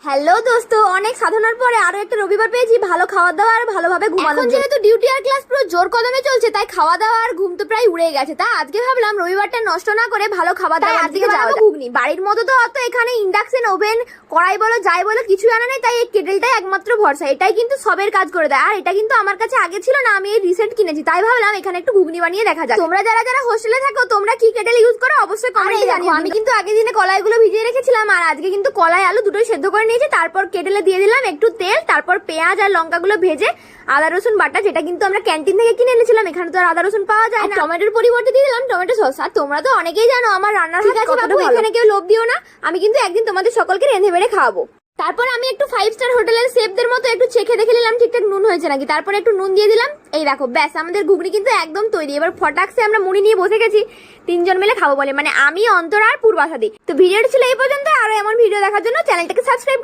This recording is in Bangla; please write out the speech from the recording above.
হ্যালো দোস্ত, অনেক সাধনার পরে আরো একটা রবিবার পেয়েছি। ভালো খাওয়া দাওয়া আর ভালোভাবে ঘুমানো। যেহেতু ডিউটি আর ক্লাস পুরো জোর কদমে চলছে, তাই খাওয়া দাওয়া আর ঘুম তো প্রায় উড়ে গেছে। তাই আজকে ভাবলাম রবিবারটা নষ্ট না করে ভালো খাবার দাবার আজকে যাবো। ঘুগনি বাড়ির মতো তো অত এখানে ইন্ডাকশন ওভেন কড়াই বলো যাই বলো কিছু আনা নেই, তাই এই কেটেলটাই একমাত্র ভরসা। এটাই কিন্তু সবের কাজ করে দেয়। আর এটা কিন্তু আমার কাছে আগে ছিল না, আমি এই রিসেন্ট কিনেছি। তাই ভাবলাম এখানে একটু ঘুগনি বানিয়ে দেখা যায়। তোমরা যারা যারা হোস্টেলে থাকো তোমরা কি কেটেল ইউজ করো অবশ্যই কমেন্টে জানিও। আমি কিন্তু আগের দিনে কলাইগুলো ভিজিয়ে রেখেছিলাম, আর আজকে কিন্তু কলাই আলু দুটোই সেদ্ধ করে নিয়েছি। তারপর কেটেলে দিয়ে দিলাম একটু তেল, তারপর পেঁয়াজ আর লঙ্কাগুলো ভেজে আদা রসুন বাটা, যেটা কিন্তু আমরা ক্যান্টিন থেকে কিনে এনেছিলাম। এখানে তো আর আদা রসুন পাওয়া যায় না। টমেটোর পরিবর্তে দিয়ে দিলাম টমেটো সস। আর তোমরা তো অনেকেই জানো আমার রান্নার হাত কতটা ভালো। এখানে কেউ লোভ দিও না, আমি কিন্তু একদিন তোমাদের সকলকে রেঁধে বেড়ে খাওয়াবো। তারপর আমি একটু 5 স্টার হোটেলের শেফদের মতো একটু চেখে দেখে নিলাম ঠিকঠাক নুন হয়েছে নাকি। তারপর একটু নুন দিয়ে দিলাম। এই দেখো ব্যাস, আমাদের ঘুগনি কিন্তু একদম তৈরি। এবার ফটাকসে আমরা মুড়ি নিয়ে বসে গেছি, 3 জন মিলে খাবো বলে, মানে আমি, অন্তরা আর পূর্বাশাদি। তো ভিডিওটা ছিল এই পর্যন্ত। আরো এমন ভিডিও দেখার জন্য চ্যানেলটাকে সাবস্ক্রাইব